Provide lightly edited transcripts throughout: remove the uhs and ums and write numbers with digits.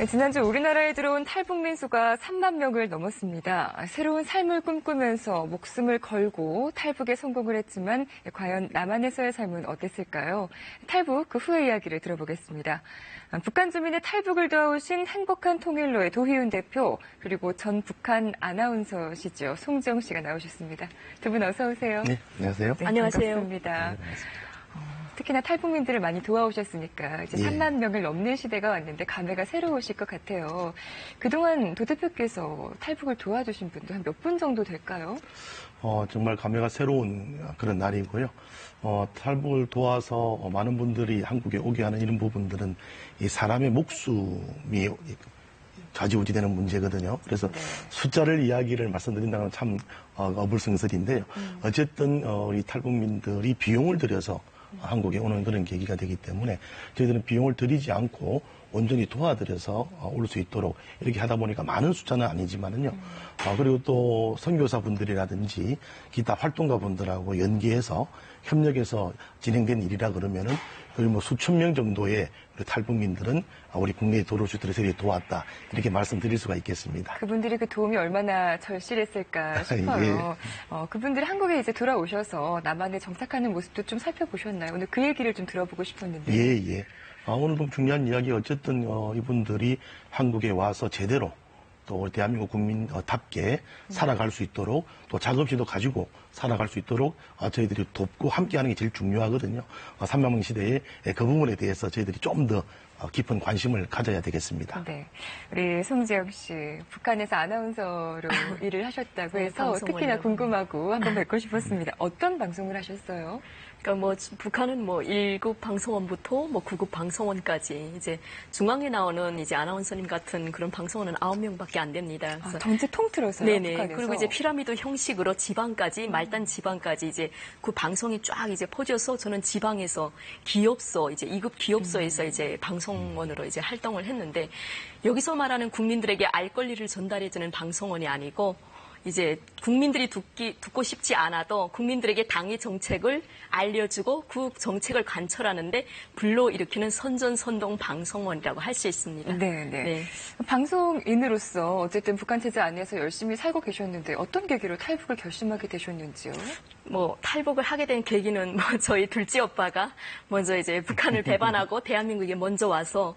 지난주 우리나라에 들어온 탈북민 수가 3만 명을 넘었습니다. 새로운 삶을 꿈꾸면서 목숨을 걸고 탈북에 성공을 했지만 과연 남한에서의 삶은 어땠을까요? 탈북 그 후의 이야기를 들어보겠습니다. 북한 주민의 탈북을 도와오신 행복한 통일로의 도희훈 대표, 그리고 전 북한 아나운서시죠. 송지영 씨가 나오셨습니다. 두 분 어서 오세요. 네, 안녕하세요. 네, 안녕하세요. 반갑습니다. 네, 반갑습니다. 특히나 탈북민들을 많이 도와오셨으니까 이제 3만 명을 넘는 시대가 왔는데 감회가 새로우실 것 같아요. 그동안 도 대표께서 탈북을 도와주신 분도 한 몇 분 정도 될까요? 정말 감회가 새로운 그런 날이고요. 탈북을 도와서 많은 분들이 한국에 오게 하는 이런 부분들은 이 사람의 목숨이 좌지우지되는 문제거든요. 그래서 숫자를 이야기를 말씀드린다는 건 참 어불성설인데요. 어쨌든 우리 탈북민들이 비용을 들여서 한국에 오는 그런 계기가 되기 때문에 저희들은 비용을 들이지 않고 온전히 도와드려서 올 수 있도록 이렇게 하다 보니까 많은 숫자는 아니지만은요. 그리고 또 선교사분들이라든지 기타 활동가분들하고 연계해서 협력해서 진행된 일이라 그러면은 거의 뭐 수천 명 정도의 우리 탈북민들은 우리 국내에 들어올 수 있도록 저희들이 도왔다, 이렇게 말씀드릴 수가 있겠습니다. 그분들이 그 도움이 얼마나 절실했을까 싶어요. 그분들이 한국에 이제 돌아오셔서 남한에 정착하는 모습도 좀 살펴보셨나요? 오늘 그 얘기를 좀 들어보고 싶었는데. 예. 오늘 좀 중요한 이야기, 어쨌든 이분들이 한국에 와서 제대로 또 우리 대한민국 국민답게 살아갈 수 있도록, 또 자긍심도 가지고 살아갈 수 있도록 저희들이 돕고 함께하는 게 제일 중요하거든요. 3만 명 시대에 그 부분에 대해서 저희들이 좀 더 깊은 관심을 가져야 되겠습니다. 네, 우리 송지영 씨, 북한에서 아나운서로 일을 하셨다고 해서 특히나 궁금하고 한번 뵙고 싶었습니다. 어떤 방송을 하셨어요? 그러니까 북한은 1급 방송원부터 9급 방송원까지 이제 중앙에 나오는 이제 아나운서님 같은 그런 방송원은 9명밖에 안 됩니다. 그래서 전체 통틀어서요? 네네. 북한에서? 그리고 이제 피라미드 형식으로 지방까지, 말단 지방까지 이제 그 방송이 쫙 이제 퍼져서 저는 지방에서 기업소, 이제 2급 기업소에서 이제 방송원으로 이제 활동을 했는데, 여기서 말하는 국민들에게 알 권리를 전달해주는 방송원이 아니고, 이제 국민들이 듣고 싶지 않아도 국민들에게 당의 정책을 알려주고 그 정책을 관철하는데 불러일으키는 선전선동 방송원이라고 할 수 있습니다. 네. 방송인으로서 어쨌든 북한 체제 안에서 열심히 살고 계셨는데 어떤 계기로 탈북을 결심하게 되셨는지요? 탈북을 하게 된 계기는 저희 둘째 오빠가 먼저 이제 북한을 배반하고 대한민국에 먼저 와서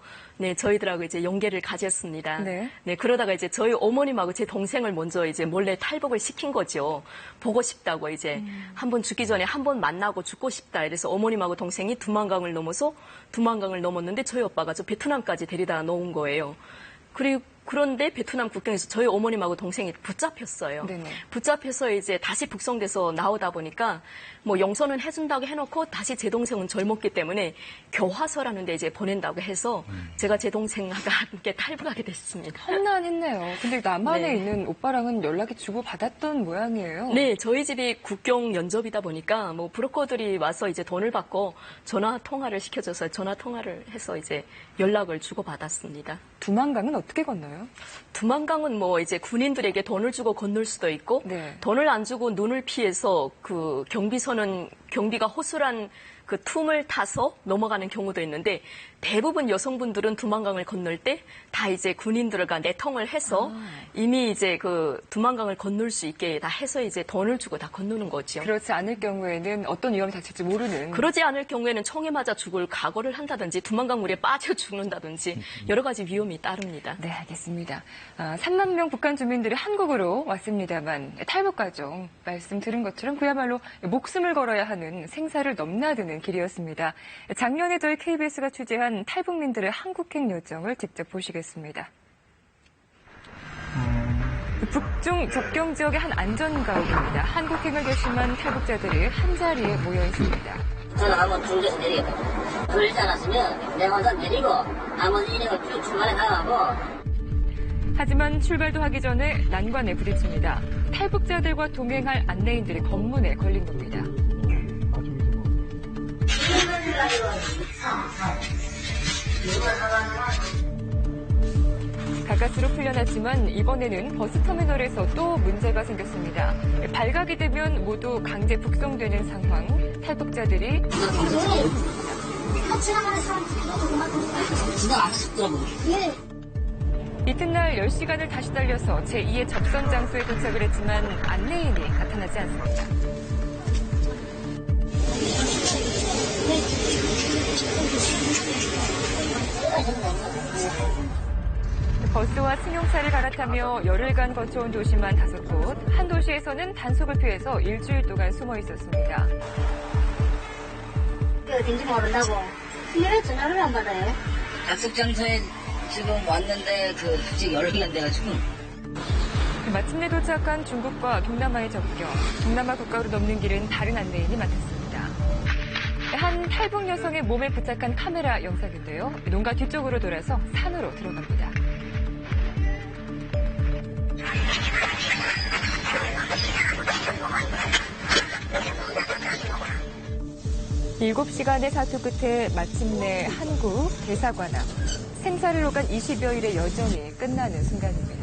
저희들하고 이제 연계를 가졌습니다. 네, 그러다가 이제 저희 어머님하고 제 동생을 먼저 이제 몰래 탈북을 시킨 거죠. 보고 싶다고 이제 한 번 죽기 전에 한 번 만나고 죽고 싶다. 이래서 어머님하고 동생이 두만강을 넘었는데 저희 오빠가 저 베트남까지 데리다 놓은 거예요. 그런데 베트남 국경에서 저희 어머님하고 동생이 붙잡혔어요. 네네. 붙잡혀서 이제 다시 북송돼서 나오다 보니까 용서는 해준다고 해놓고 다시 제 동생은 젊었기 때문에 교화소라는 데 이제 보낸다고 해서 제가 제 동생과 함께 탈북하게 됐습니다. 험난했네요. 근데 남한에 있는 오빠랑은 연락이 주고받았던 모양이에요. 네, 저희 집이 국경 연접이다 보니까 브로커들이 와서 이제 돈을 받고 전화 통화를 시켜줘서 전화 통화를 해서 이제 연락을 주고받았습니다. 두만강은 어떻게 건너요? 두만강은 이제 군인들에게 돈을 주고 건널 수도 있고, 돈을 안 주고 눈을 피해서 그 경비가 호술한 그 틈을 타서 넘어가는 경우도 있는데, 대부분 여성분들은 두만강을 건널 때 다 이제 군인들과 내통을 해서 이미 이제 그 두만강을 건널 수 있게 다 해서 이제 돈을 주고 다 건너는 거죠. 그렇지 않을 경우에는 어떤 위험이 닥칠지 모르는. 그러지 않을 경우에는 총에 맞아 죽을 각오를 한다든지 두만강 물에 빠져 죽는다든지 여러 가지 위험이 따릅니다. 네, 알겠습니다. 3만 명 북한 주민들이 한국으로 왔습니다만 탈북 과정 말씀 들은 것처럼 그야말로 목숨을 걸어야 하는 생사를 넘나드는 길이었습니다. 작년에 저희 KBS가 취재한 탈북민들의 한국행 여정을 직접 보시겠습니다. 북중 접경 지역의 한 안전가옥입니다. 한국행을 결심한 탈북자들이 한자리에 모여 있습니다. 저는 한번 중도에서 내리겠다. 돌리지 않았으면 내가 혼자 내리고 나머지 인력을 쭉 출발해 나가고. 하지만 출발도 하기 전에 난관에 부딪힙니다. 탈북자들과 동행할 안내인들이 검문에 걸린 겁니다. 가까스로 풀려났지만 이번에는 버스터미널에서 또 문제가 생겼습니다. 발각이 되면 모두 강제 북송되는 상황. 탈북자들이 지나가는 사람들이 너무 그만큼 지나가고 싶더라고요. 이튿날 10시간을 다시 달려서 제2의 접선 장소에 도착을 했지만 안내인이 나타나지 않습니다. 버스와 승용차를 갈아타며 열흘간 거쳐온 도시만 5곳, 한 도시에서는 단속을 피해서 일주일 동안 숨어 있었습니다. 어딘지 모른다고. 왜 전화를 안 받아요? 약속 장소에 지금 왔는데 솔직히 열흘만 돼가지고. 마침내 도착한 중국과 동남아의 접경. 동남아 국가로 넘는 길은 다른 안내인이 맡았습니다. 한 탈북 여성의 몸에 부착한 카메라 영상인데요. 농가 뒤쪽으로 돌아서 산으로 들어갑니다. 7시간의 사투 끝에 마침내 한국 대사관 앞. 생사를 오간 20여일의 여정이 끝나는 순간입니다.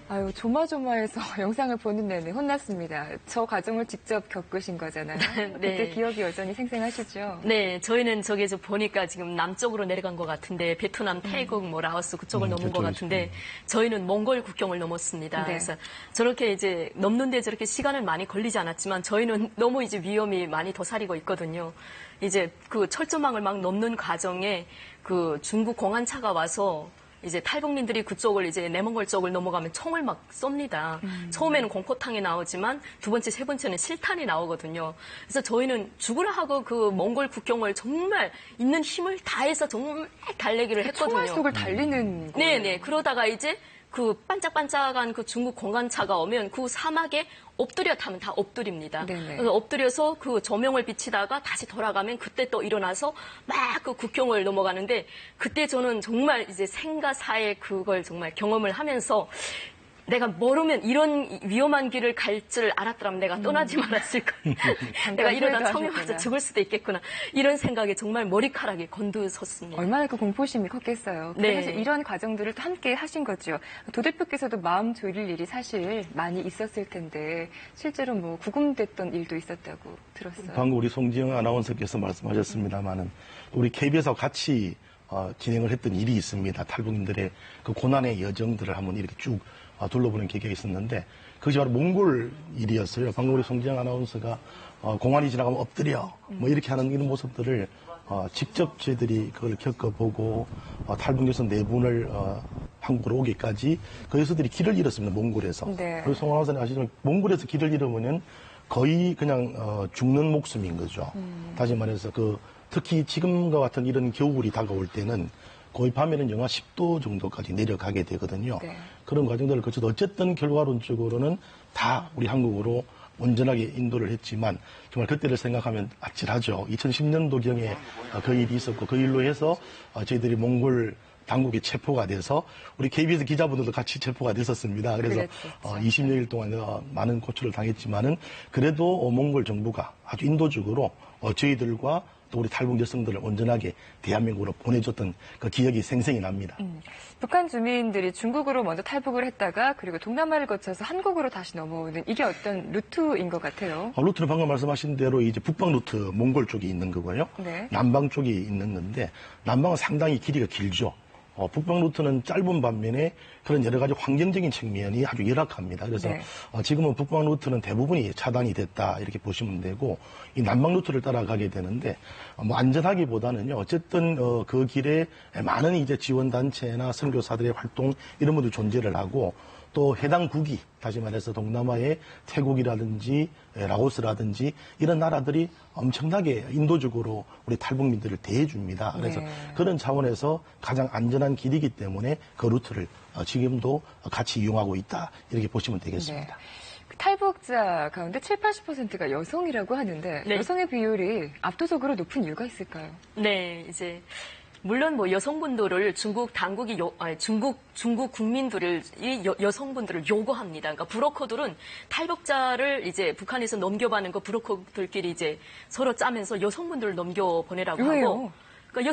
아유, 조마조마해서 영상을 보는 내내 혼났습니다. 저 과정을 직접 겪으신 거잖아요. 네. 그때 기억이 여전히 생생하시죠? 네, 저희는 저기서 보니까 지금 남쪽으로 내려간 것 같은데 베트남, 태국, 라오스 그쪽을 넘은 것 같은데 저희는 몽골 국경을 넘었습니다. 네. 그래서 저렇게 이제 넘는데 저렇게 시간을 많이 걸리지 않았지만 저희는 너무 이제 위험이 많이 도사리고 있거든요. 이제 그 철조망을 막 넘는 과정에 그 중국 공안차가 와서 이제 탈북민들이 그쪽을 이제 내몽골 쪽을 넘어가면 총을 막 쏩니다. 처음에는 공포탕이 나오지만 두 번째, 세 번째는 실탄이 나오거든요. 그래서 저희는 죽으라 하고 그 몽골 국경을 정말 있는 힘을 다해서 정말 달리기를 했거든요. 총알 속을 달리는 거예요. 네네. 그러다가 이제 그 반짝반짝한 그 중국 공안차가 오면 그 사막에 엎드려 타면 다 엎드립니다. 네네. 그래서 엎드려서 그 조명을 비치다가 다시 돌아가면 그때 또 일어나서 막 그 국경을 넘어가는데 그때 저는 정말 이제 생과 사의 그걸 정말 경험을 하면서 내가 모르면 이런 위험한 길을 갈 줄 알았더라면 내가 떠나지 말았을까. 내가 이러다 처음에 와서 죽을 수도 있겠구나. 이런 생각에 정말 머리카락이 곤두섰습니다. 얼마나 그 공포심이 컸겠어요. 네. 사실 이런 과정들을 또 함께 하신 거죠. 도대표께서도 마음 졸일 일이 사실 많이 있었을 텐데 실제로 뭐 구금됐던 일도 있었다고 들었어요. 방금 우리 송지영 아나운서께서 말씀하셨습니다만은 우리 KBS와 같이 진행을 했던 일이 있습니다. 탈북민들의 그 고난의 여정들을 한번 이렇게 쭉 둘러보는 계기가 있었는데 그것이 바로 몽골 일이었어요. 방금 우리 송지영 아나운서가 공안이 지나가면 엎드려 뭐 이렇게 하는 이런 모습들을 직접 저희들이 그걸 겪어보고 탈북 여성 4분을 한국으로 오기까지 그 여성들이 길을 잃었습니다. 몽골에서. 네. 그리고 송 아나운서는 아시지만 몽골에서 길을 잃으면 거의 그냥 죽는 목숨인 거죠. 다시 말해서 특히 지금과 같은 이런 겨울이 다가올 때는 거의 밤에는 영하 10도 정도까지 내려가게 되거든요. 네. 그런 과정들을 거쳐서 어쨌든 결과론적으로는 다 우리 한국으로 온전하게 인도를 했지만 정말 그때를 생각하면 아찔하죠. 2010년도경에 그 일이 있었고 그 일로 해서 저희들이 몽골 당국에 체포가 돼서 우리 KBS 기자분들도 같이 체포가 됐었습니다. 그래서 20여일 동안 많은 고초를 당했지만은 그래도 몽골 정부가 아주 인도적으로 저희들과 또 우리 탈북 여성들을 온전하게 대한민국으로 보내줬던 그 기억이 생생히 납니다. 북한 주민들이 중국으로 먼저 탈북을 했다가 그리고 동남아를 거쳐서 한국으로 다시 넘어오는 이게 어떤 루트인 것 같아요. 루트는 방금 말씀하신 대로 이제 북방 루트 몽골 쪽이 있는 거고요. 네. 남방 쪽이 있는 건데 남방은 상당히 길이가 길죠. 북방 루트는 짧은 반면에 그런 여러 가지 환경적인 측면이 아주 열악합니다. 그래서 네. 지금은 북방 루트는 대부분이 차단이 됐다 이렇게 보시면 되고 이 남방 루트를 따라가게 되는데 뭐 안전하기보다는요. 어쨌든 그 길에 많은 이제 지원단체나 선교사들의 활동 이런 분들 존재를 하고 또 해당 국이 다시 말해서 동남아의 태국이라든지 라오스라든지 이런 나라들이 엄청나게 인도적으로 우리 탈북민들을 대해줍니다. 그래서 그런 차원에서 가장 안전한 길이기 때문에 그 루트를 지금도 같이 이용하고 있다 이렇게 보시면 되겠습니다. 네. 탈북자 가운데 70~80%가 여성이라고 하는데 네. 여성의 비율이 압도적으로 높은 이유가 있을까요? 네, 이제 물론 뭐 여성분들을 중국 당국이 중국 국민들을 이 여성분들을 요구합니다. 그러니까 브로커들은 탈북자를 이제 북한에서 넘겨받는 거 브로커들끼리 이제 서로 짜면서 여성분들을 넘겨 보내라고 왜요? 하고. 그러니까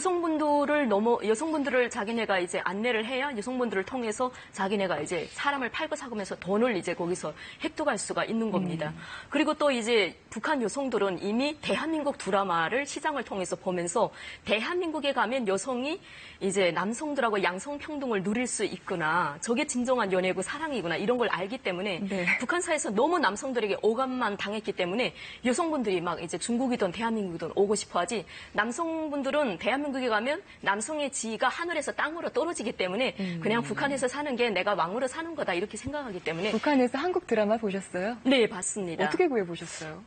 여성분들을 자기네가 이제 안내를 해야 여성분들을 통해서 자기네가 이제 사람을 팔고 사고면서 돈을 이제 거기서 획득할 수가 있는 겁니다. 그리고 또 이제 북한 여성들은 이미 대한민국 드라마를 시장을 통해서 보면서 대한민국에 가면 여성이 이제 남성들하고 양성평등을 누릴 수 있구나. 저게 진정한 연애고 사랑이구나. 이런 걸 알기 때문에 네. 북한 사회에서 너무 남성들에게 오감만 당했기 때문에 여성분들이 막 이제 중국이든 대한민국이든 오고 싶어 하지 남성분들은 대한민국에 가면 남성의 지위가 하늘에서 땅으로 떨어지기 때문에 그냥 북한에서 사는 게 내가 왕으로 사는 거다 이렇게 생각하기 때문에 북한에서 한국 드라마 보셨어요? 네, 봤습니다. 어떻게 구해보셨어요?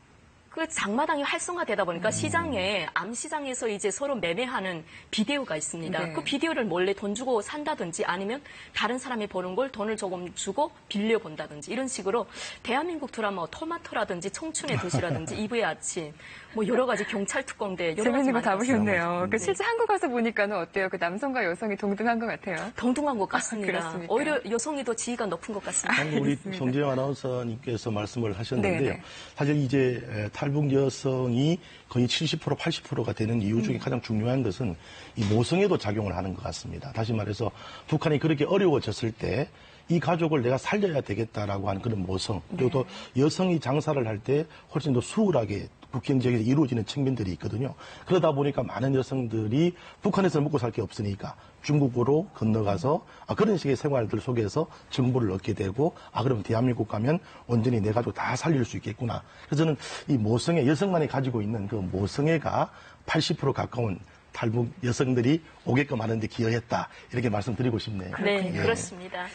그 장마당이 활성화되다 보니까 시장에 암시장에서 이제 서로 매매하는 비디오가 있습니다. 네. 그 비디오를 몰래 돈 주고 산다든지 아니면 다른 사람이 보는 걸 돈을 조금 주고 빌려 본다든지 이런 식으로 대한민국 드라마 토마토라든지 청춘의 도시라든지 이브의 아침 뭐 여러 가지 경찰 특공대 여러 재밌는 거 가지 다 많이 보셨네요. 그 네. 실제 한국 가서 보니까는 어때요? 그 남성과 여성이 동등한 것 같아요. 동등한 것 같습니다. 그렇습니까? 오히려 여성이 더 지위가 높은 것 같습니다. 방금 우리 정재영 아나운서님께서 말씀을 하셨는데요. 네네. 사실 이제 탈북 여성이 거의 70% 80%가 되는 이유 중에 가장 중요한 것은 이 모성애도 작용을 하는 것 같습니다. 다시 말해서 북한이 그렇게 어려워졌을 때 이 가족을 내가 살려야 되겠다라고 하는 그런 모성, 그리고 또 여성이 장사를 할 때 훨씬 더 수월하게 국경 지역에서 이루어지는 측면들이 있거든요. 그러다 보니까 많은 여성들이 북한에서 먹고 살 게 없으니까 중국으로 건너가서 그런 식의 생활들 속에서 정보를 얻게 되고 그럼 대한민국 가면 온전히 내 가족 다 살릴 수 있겠구나. 그래서 저는 이 모성애, 여성만이 가지고 있는 그 모성애가 80% 가까운 탈북 여성들이 오게끔 하는데 기여했다. 이렇게 말씀드리고 싶네요. 네, 그렇습니다.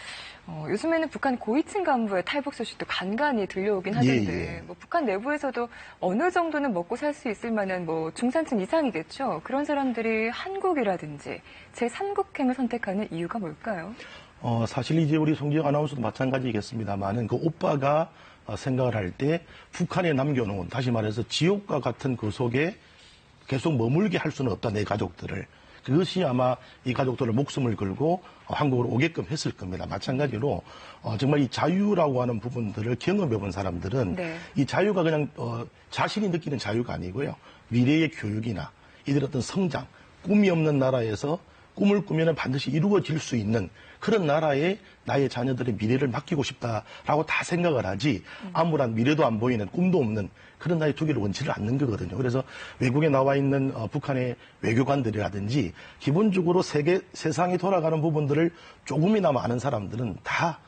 요즘에는 북한 고위층 간부의 탈북 소식도 간간히 들려오긴 하던데, 뭐 북한 내부에서도 어느 정도는 먹고 살 수 있을 만한 뭐 중산층 이상이겠죠. 그런 사람들이 한국이라든지 제3국행을 선택하는 이유가 뭘까요? 사실 이제 우리 송지영 아나운서도 마찬가지겠습니다만은 그 오빠가 생각을 할 때 북한에 남겨놓은, 다시 말해서 지옥과 같은 그 속에 계속 머물게 할 수는 없다, 내 가족들을. 그것이 아마 이 가족들을 목숨을 걸고 한국으로 오게끔 했을 겁니다. 마찬가지로 정말 이 자유라고 하는 부분들을 경험해 본 사람들은 이 자유가 그냥 자신이 느끼는 자유가 아니고요. 미래의 교육이나 이들 어떤 성장, 꿈이 없는 나라에서 꿈을 꾸면 반드시 이루어질 수 있는 그런 나라에 나의 자녀들의 미래를 맡기고 싶다라고 다 생각을 하지 아무런 미래도 안 보이는 꿈도 없는 그런 나의 두기를 원치를 않는 거거든요. 그래서 외국에 나와 있는 북한의 외교관들이라든지 기본적으로 세상이 돌아가는 부분들을 조금이나마 아는 사람들은 다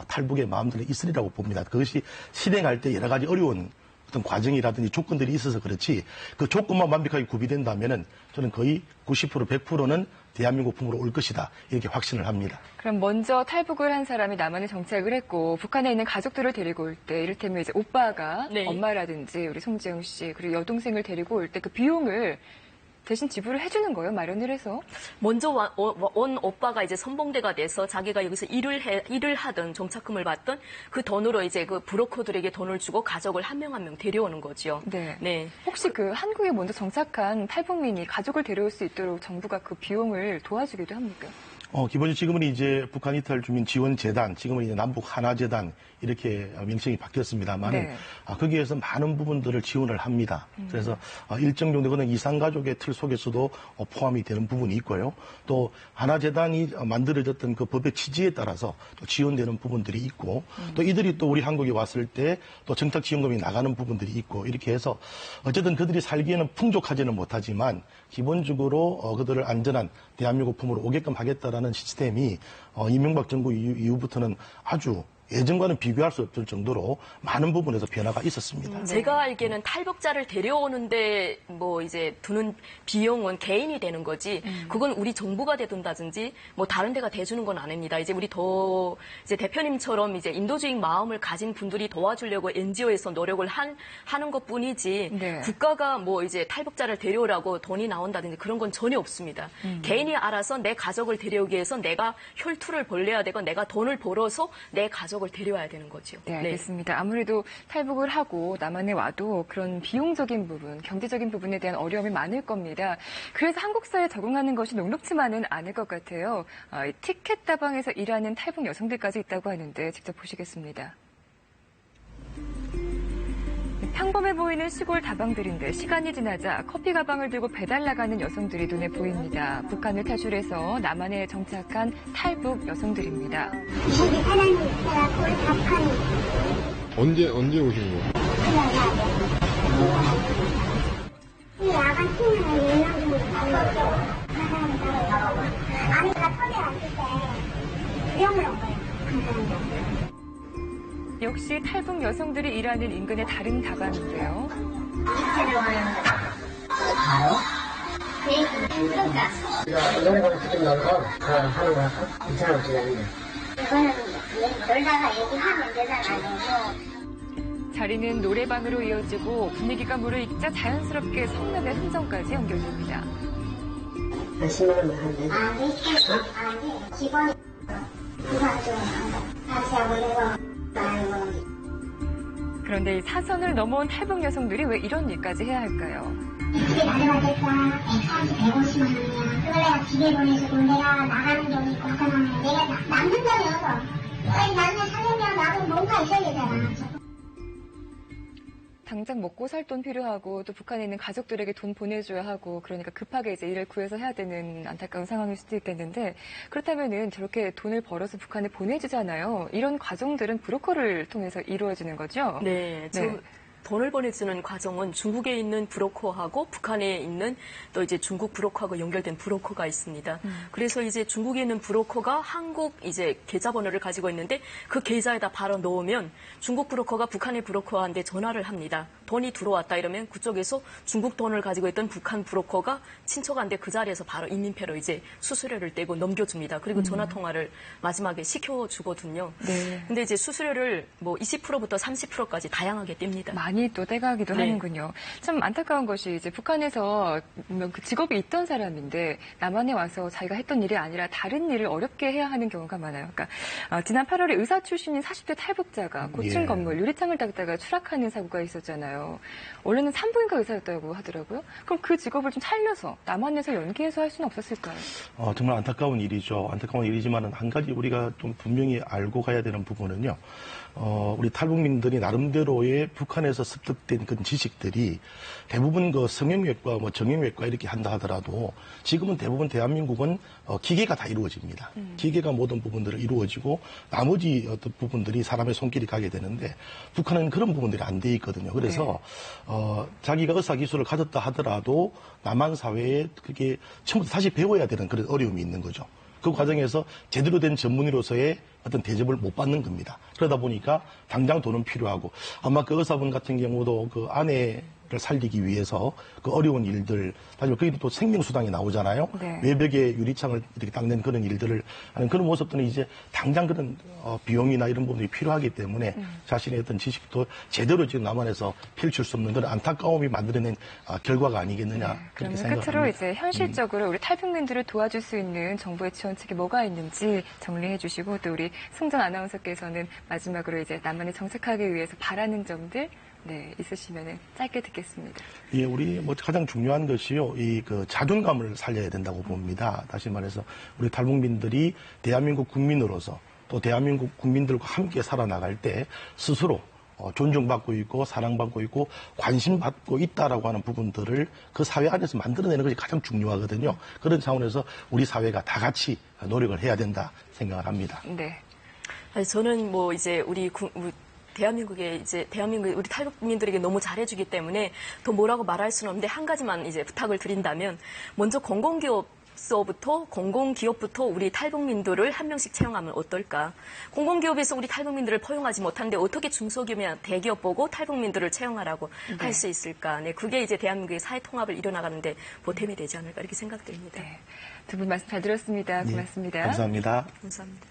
탈북의 마음들이 있으리라고 봅니다. 그것이 실행할 때 여러 가지 어려운 어떤 과정이라든지 조건들이 있어서 그렇지 그 조건만 완벽하게 구비된다면은 저는 거의 90% 100%는 대한민국 품으로 올 것이다 이렇게 확신을 합니다. 그럼 먼저 탈북을 한 사람이 남한에 정착을 했고 북한에 있는 가족들을 데리고 올 때 이를테면 이제 오빠가 엄마라든지 우리 송지영 씨 그리고 여동생을 데리고 올 때 그 비용을 대신 지불을 해주는 거예요, 마련을 해서? 먼저 온 오빠가 이제 선봉대가 돼서 자기가 여기서 일을 하든 정착금을 받든 그 돈으로 이제 그 브로커들에게 돈을 주고 가족을 한 명 한 명 데려오는 거죠. 네. 혹시 그 한국에 먼저 정착한 탈북민이 가족을 데려올 수 있도록 정부가 그 비용을 도와주기도 합니까? 기본적으로 지금은 이제 북한 이탈 주민 지원 재단, 지금은 이제 남북 하나 재단 이렇게 명칭이 바뀌었습니다만 거기에서 많은 부분들을 지원을 합니다. 그래서 일정 정도 그는 이상 가족의 틀 속에서도 포함이 되는 부분이 있고요. 또 하나 재단이 만들어졌던 그 법의 취지에 따라서 또 지원되는 부분들이 있고 또 이들이 또 우리 한국에 왔을 때 또 정착 지원금이 나가는 부분들이 있고 이렇게 해서 어쨌든 그들이 살기에는 풍족하지는 못하지만 기본적으로 그들을 안전한 대한민국 품으로 오게끔 하겠다라는 시스템이 이명박 정부 이후부터는 아주 예전과는 비교할 수 없을 정도로 많은 부분에서 변화가 있었습니다. 제가 알기에는 탈북자를 데려오는데 뭐 이제 드는 비용은 개인이 되는 거지. 그건 우리 정부가 대든다든지 뭐 다른 데가 대주는 건 아닙니다. 이제 우리 이제 대표님처럼 이제 인도주의 마음을 가진 분들이 도와주려고 NGO에서 노력을 하는 것뿐이지. 국가가 뭐 이제 탈북자를 데려오라고 돈이 나온다든지 그런 건 전혀 없습니다. 개인이 알아서 내 가족을 데려오기 위해서 내가 혈투를 벌려야 되고 내가 돈을 벌어서 내 가족을 데려와야 되는 거죠. 네, 알겠습니다. 아무래도 탈북을 하고 남한에 와도 그런 비용적인 부분, 경제적인 부분에 대한 어려움이 많을 겁니다. 그래서 한국 사회에 적응하는 것이 녹록지만은 않을 것 같아요. 티켓 다방에서 일하는 탈북 여성들까지 있다고 하는데 직접 보시겠습니다. 평범해 보이는 시골 다방들인데 시간이 지나자 커피 가방을 들고 배달 나가는 여성들이 눈에 보입니다. 북한을 탈출해서 남한에 정착한 탈북 여성들입니다. 언제 오신 거예요? 야간 팀은 연락이 아니, 나 털이 왔을 때 구경을 온 거예요. 역시 탈북 여성들이 일하는 인근의 다른 다방인데요. 바로? 그러니까. 노래방 지금 놀고 하는 거 괜찮아 보시는데. 이거는 놀다가 얘기하면 되잖아요. 자리는 노래방으로 이어지고 분위기가 무르익자 자연스럽게 성남의 흥정까지 연결됩니다. 신나는 한데. 아니, 기본 그거 좀 다시 하고 이거 말고. 그런데 이 사선을 넘어온 탈북 여성들이 왜 이런 일까지 해야 할까요? 그게 나눠받을까? 150만 원이야. 그걸 내가 집에 보내주고 내가 나가는 돈이 있고 하면 내가 남는 돈이 없어. 아니, 나중에 살려면 나도 뭔가 있어야 되잖아. 당장 먹고 살 돈 필요하고 또 북한에 있는 가족들에게 돈 보내줘야 하고 그러니까 급하게 이제 일을 구해서 해야 되는 안타까운 상황일 수도 있겠는데 그렇다면은 저렇게 돈을 벌어서 북한에 보내주잖아요. 이런 과정들은 브로커를 통해서 이루어지는 거죠? 네. 돈을 보내주는 과정은 중국에 있는 브로커하고 북한에 있는 또 이제 중국 브로커하고 연결된 브로커가 있습니다. 그래서 이제 중국에 있는 브로커가 한국 이제 계좌번호를 가지고 있는데 그 계좌에다 바로 넣으면 중국 브로커가 북한의 브로커한테 전화를 합니다. 돈이 들어왔다 이러면 그쪽에서 중국 돈을 가지고 있던 북한 브로커가 친척한테 그 자리에서 바로 인민폐로 이제 수수료를 떼고 넘겨줍니다. 그리고 전화 통화를 마지막에 시켜주거든요. 네. 근데 이제 수수료를 뭐 20%부터 30%까지 다양하게 뗍니다. 많이 또 떼가기도 네. 하는군요. 참 안타까운 것이 이제 북한에서 그 직업이 있던 사람인데 남한에 와서 자기가 했던 일이 아니라 다른 일을 어렵게 해야 하는 경우가 많아요. 그러니까 지난 8월에 의사 출신인 40대 탈북자가 고층 건물 유리창을 닦다가 추락하는 사고가 있었잖아요. 원래는 산부인과 의사였다고 하더라고요. 그럼 그 직업을 좀 살려서 남한에서 연계해서 할 수는 없었을까요? 정말 안타까운 일이죠. 안타까운 일이지만 한 가지 우리가 좀 분명히 알고 가야 되는 부분은요. 우리 탈북민들이 나름대로의 북한에서 습득된 그런 지식들이 대부분 그 성형외과, 뭐 정형외과 이렇게 한다 하더라도 지금은 대부분 대한민국은 기계가 다 이루어집니다. 기계가 모든 부분들을 이루어지고 나머지 어떤 부분들이 사람의 손길이 가게 되는데 북한은 그런 부분들이 안 돼 있거든요. 그래서 자기가 의사기술을 가졌다 하더라도 남한 사회에 그게 처음부터 다시 배워야 되는 그런 어려움이 있는 거죠. 그 과정에서 제대로 된 전문의로서의 어떤 대접을 못 받는 겁니다. 그러다 보니까 당장 돈은 필요하고 아마 그 의사분 같은 경우도 그 아내를 살리기 위해서 그 어려운 일들, 사실 거기도 또 생명수당이 나오잖아요. 네. 외벽에 유리창을 이렇게 닦는 그런 일들을 하는 그런 모습들은 이제 당장 그런 비용이나 이런 부분이 필요하기 때문에 자신의 어떤 지식도 제대로 지금 남한에서 펼칠 수 없는 그런 안타까움이 만들어낸 결과가 아니겠느냐. 그렇게 그러면 생각합니다. 끝으로 이제 현실적으로 우리 탈북민들을 도와줄 수 있는 정부의 지원책이 뭐가 있는지 정리해 주시고 또 우리 승정 아나운서께서는 마지막으로 이제 남한에 정착하기 위해서 바라는 점들 있으시면 짧게 듣겠습니다. 예, 우리 뭐 가장 중요한 것이요, 그 자존감을 살려야 된다고 봅니다. 다시 말해서 우리 탈북민들이 대한민국 국민으로서 또 대한민국 국민들과 함께 살아나갈 때 스스로 존중받고 있고 사랑받고 있고 관심받고 있다라고 하는 부분들을 그 사회 안에서 만들어내는 것이 가장 중요하거든요. 그런 차원에서 우리 사회가 다 같이 노력을 해야 된다 생각을 합니다. 네. 저는 뭐 이제 대한민국의 우리 탈북민들에게 너무 잘해주기 때문에 더 뭐라고 말할 수는 없는데 한 가지만 이제 부탁을 드린다면 먼저 공공기업부터 우리 탈북민들을 한 명씩 채용하면 어떨까? 공공기업에서 우리 탈북민들을 포용하지 못하는데 어떻게 중소기업이나 대기업 보고 탈북민들을 채용하라고 할 수 있을까? 네, 그게 이제 대한민국의 사회 통합을 이뤄나가는데 보탬이 되지 않을까 이렇게 생각됩니다. 네. 두 분 말씀 잘 들었습니다. 고맙습니다. 감사합니다. 감사합니다.